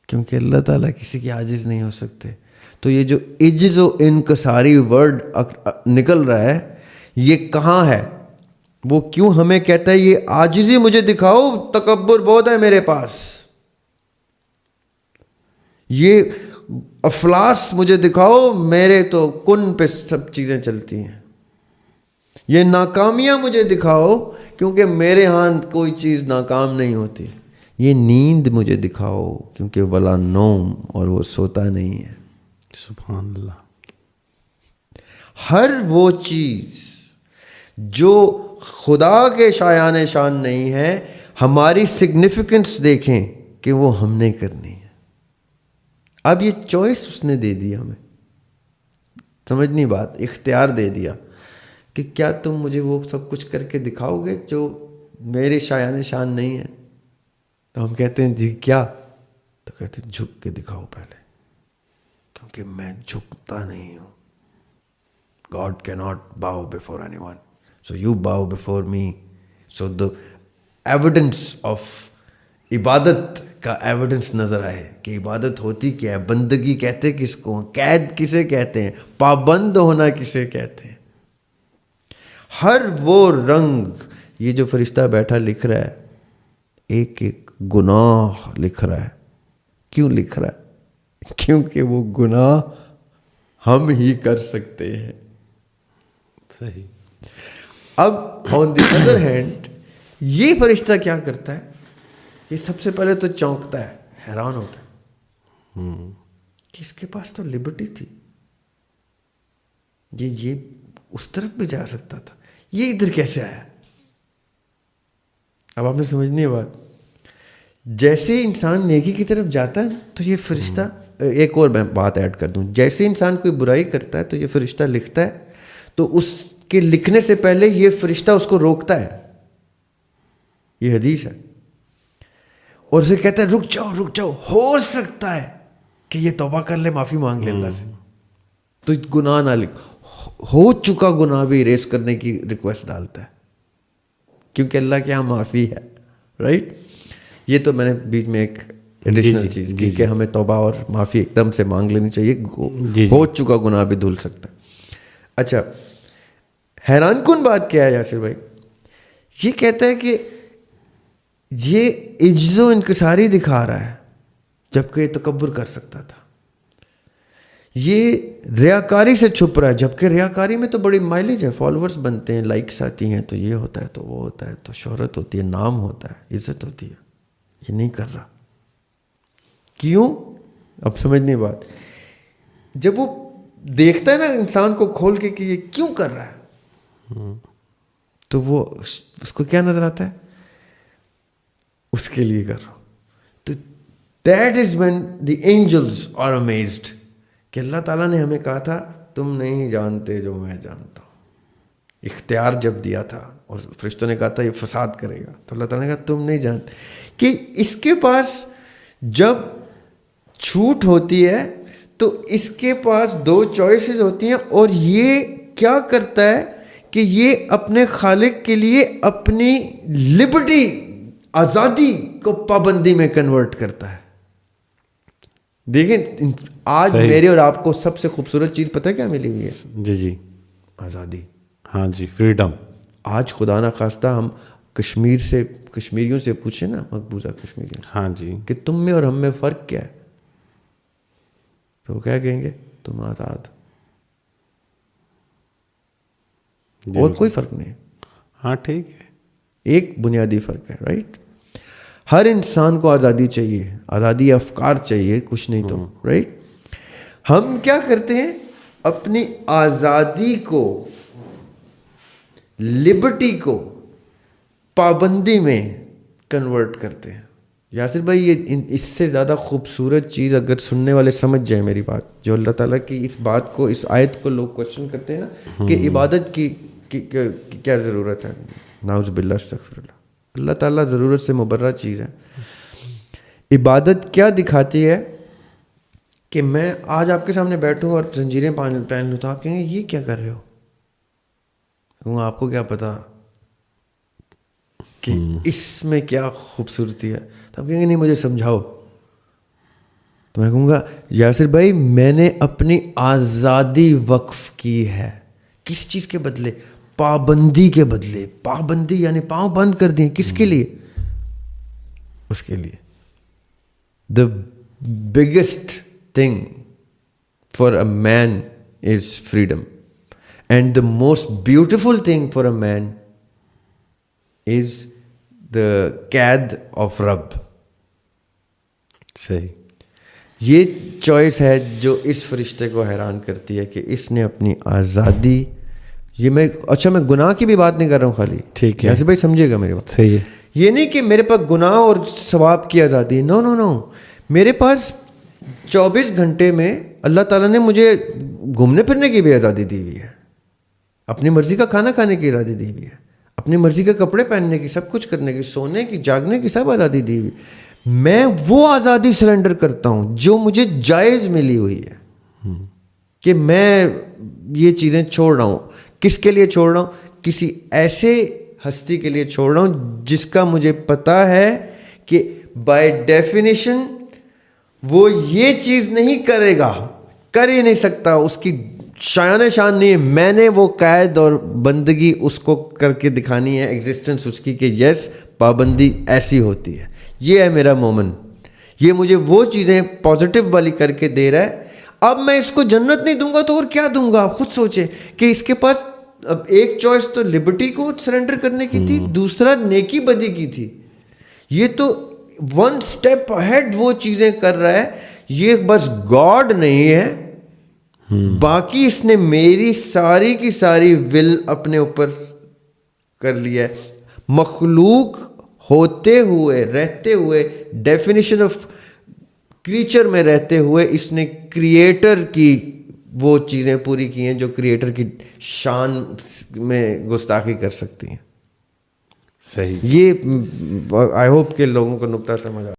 کیونکہ اللہ تعالیٰ کسی کے عاجز نہیں ہو سکتے. تو یہ جو عجز و انکساری ورڈ نکل رہا ہے یہ کہاں ہے؟ وہ کیوں ہمیں کہتا ہے یہ عاجزی مجھے دکھاؤ، تکبر بہت ہے میرے پاس، یہ افلاس مجھے دکھاؤ، میرے تو کن پہ سب چیزیں چلتی ہیں، یہ ناکامیاں مجھے دکھاؤ کیونکہ میرے ہاں کوئی چیز ناکام نہیں ہوتی، یہ نیند مجھے دکھاؤ کیونکہ ولا نوم، اور وہ سوتا نہیں ہے. سبحان اللہ. ہر وہ چیز جو خدا کے شایان شان نہیں ہے، ہماری سگنیفیکنس دیکھیں کہ وہ ہم نے کرنی ہے. اب یہ چوائس اس نے دے دیا ہمیں، سمجھنی بات، اختیار دے دیا کہ کیا تم مجھے وہ سب کچھ کر کے دکھاؤ گے جو میرے شایان شان نہیں ہے؟ تو ہم کہتے ہیں جی کیا؟ تو کہتے ہیں جھک کے دکھاؤ پہلے، کیونکہ میں جھکتا نہیں ہوں. God cannot bow before anyone. So you bow before me. So the evidence of عبادت کا ایویڈنس نظر آئے کہ عبادت ہوتی کیا ہے، بندگی کہتے کس کو، قید کسے کہتے ہیں، پابند ہونا کسے کہتے ہیں. ہر وہ رنگ، یہ جو فرشتہ بیٹھا لکھ رہا ہے ایک ایک گناہ لکھ رہا ہے. کیوں لکھ رہا ہے؟ کیونکہ وہ گناہ ہم ہی کر سکتے ہیں. صحیح. اب آن دی ادر ہینڈ یہ فرشتہ کیا کرتا ہے؟ یہ سب سے پہلے تو چونکتا ہے، حیران ہوتا ہے کہ اس کے پاس تو لبرٹی تھی، یہ اس طرف بھی جا سکتا تھا، یہ ادھر کیسے آیا؟ اب آپ نے سمجھنی ہے بات. جیسے انسان نیکی کی طرف جاتا ہے تو یہ فرشتہ، ایک اور میں بات ایڈ کر دوں، جیسے انسان کوئی برائی کرتا ہے تو یہ فرشتہ لکھتا ہے، تو اس کے لکھنے سے پہلے یہ فرشتہ اس کو روکتا ہے. یہ حدیث ہے. اور اسے کہتا ہے رک جاؤ، ہو سکتا ہے کہ یہ توبہ کر لے، معافی مانگ لے اللہ سے، تو گناہ نہ لکھ. ہو چکا گناہ بھی اریز کرنے کی ریکویسٹ ڈالتا ہے کیونکہ اللہ کے یہاں معافی ہے. رائٹ. یہ تو میں نے بیچ میں ایک ایڈیشنل چیز کی کہ ہمیں توبہ اور معافی ایک دم سے مانگ لینی چاہیے، ہو چکا گناہ بھی دھل سکتا ہے. اچھا، حیران کن بات کیا ہے یاسر بھائی؟ یہ کہتا ہے کہ یہ عجز و انکساری دکھا رہا ہے جبکہ یہ تکبر کر سکتا تھا. یہ ریاکاری سے چھپ رہا ہے جبکہ ریاکاری میں تو بڑی مائلیج ہے، فالوورز بنتے ہیں، لائکس آتی ہیں، تو یہ ہوتا ہے، تو وہ ہوتا ہے، تو شہرت ہوتی ہے، نام ہوتا ہے، عزت ہوتی ہے. یہ نہیں کر رہا. کیوں؟ اب سمجھنے بات، جب وہ دیکھتا ہے نا انسان کو کھول کے کہ یہ کیوں کر رہا ہے، تو وہ اس کو کیا نظر آتا ہے؟ اس کے لیے کر رہا ہوں. تو that is when the angels are amazed کہ اللہ تعالیٰ نے ہمیں کہا تھا تم نہیں جانتے جو میں جانتا ہوں. اختیار جب دیا تھا اور فرشتوں نے کہا تھا یہ فساد کرے گا، تو اللہ تعالیٰ نے کہا تم نہیں جانتے کہ اس کے پاس جب چھوٹ ہوتی ہے تو اس کے پاس دو چوائسز ہوتی ہیں، اور یہ کیا کرتا ہے کہ یہ اپنے خالق کے لیے اپنی لبرٹی، آزادی کو پابندی میں کنورٹ کرتا ہے. دیکھیں آج میرے اور آپ کو سب سے خوبصورت چیز پتہ ہے کیا ملی ہوئی ہے؟ جی آزادی. ہاں جی، فریڈم. آج خدا نہ خواستہ ہم کشمیریوں سے پوچھیں نا، مقبوضہ کشمیریوں سے، ہاں جی، کہ تم میں اور ہم میں فرق کیا ہے، تو وہ کیا کہیں گے؟ تم آزاد، اور کوئی فرق نہیں. ہاں ٹھیک ہے. ایک بنیادی فرق ہے. رائٹ. ہر انسان کو آزادی چاہیے، آزادی افکار چاہیے، کچھ نہیں تو. رائٹ. ہم کیا کرتے ہیں؟ اپنی آزادی کو، لبرٹی کو پابندی میں کنورٹ کرتے ہیں. یاسر بھائی یہ اس سے زیادہ خوبصورت چیز اگر سننے والے سمجھ جائیں میری بات، جو اللہ تعالیٰ کی اس بات کو، اس آیت کو لوگ کوشچن کرتے ہیں نا کہ عبادت کی کیا ضرورت ہے، نعوذ باللہ استغفر اللہ. اللہ تعالیٰ ضرورت سے مبرہ چیز ہے. عبادت کیا دکھاتی ہے کہ میں آج آپ کے سامنے بیٹھوں اور زنجیریں پہن لوں تو آپ کہیں گے یہ کیا کر رہے ہو؟ آپ کو کیا پتا کہ اس میں کیا خوبصورتی ہے؟ تو آپ کہیں گے نہیں مجھے سمجھاؤ. تو میں کہوں گا یاسر بھائی میں نے اپنی آزادی وقف کی ہے. کس چیز کے بدلے؟ پابندی کے بدلے. پابندی یعنی پاؤں بند کر دیں. کس کے لیے؟ اس کے لیے. The biggest thing for a man is freedom, and the most beautiful thing for a man is the قید آف رب. صحیح. یہ چوائس ہے جو اس فرشتے کو حیران کرتی ہے کہ اس نے اپنی آزادی. یہ میں گناہ کی بھی بات نہیں کر رہا ہوں خالی. ٹھیک ہے. ایسے بھائی سمجھے گا میری بات. صحیح ہے. یہ نہیں کہ میرے پاس گناہ اور ثواب کی آزادی. نو نو نو. میرے پاس 24 گھنٹے میں اللہ تعالیٰ نے مجھے گھومنے پھرنے کی بھی آزادی دی ہوئی ہے, اپنی مرضی کا کھانا کھانے کی آزادی دی ہوئی ہے, اپنی مرضی کے کپڑے پہننے کی, سب کچھ کرنے کی, سونے کی, جاگنے کی, سب آزادی دی ہوئی. میں وہ آزادی سرنڈر کرتا ہوں جو مجھے جائز ملی ہوئی ہے کہ میں یہ چیزیں چھوڑ رہا ہوں. کس کے لیے چھوڑ رہا ہوں؟ کسی ایسے ہستی کے لیے چھوڑ رہا ہوں جس کا مجھے پتا ہے کہ بائی ڈیفینیشن وہ یہ چیز نہیں کرے گا, کر ہی نہیں سکتا, اس کی شان نہیں ہے. میں نے وہ قید اور بندگی اس کو کر کے دکھانی ہے, ایگزسٹنس اس کی, کہ یس پابندی ایسی ہوتی ہے. یہ ہے میرا مومن. یہ مجھے وہ چیزیں پازیٹیو والی کر کے دے رہا ہے. اب میں اس کو جنت نہیں دوں گا تو اور کیا دوں گا؟ آپ خود سوچیں کہ اس کے پاس اب ایک چوائس تو لبرٹی کو سرنڈر کرنے کی تھی, دوسرا نیکی بدی کی تھی. یہ تو 1 اسٹیپ اہیڈ وہ چیزیں کر رہا ہے. یہ بس گاڈ نہیں ہے, باقی اس نے میری ساری کی ساری ول اپنے اوپر کر لیا ہے. مخلوق ہوتے ہوئے, رہتے ہوئے, ڈیفینیشن آف کریچر میں رہتے ہوئے اس نے کریٹر کی وہ چیزیں پوری کی ہیں جو کریٹر کی شان میں گستاخی کر سکتی ہیں. صحیح. یہ آئی ہوپ کہ لوگوں کو نقطہ سمجھ آ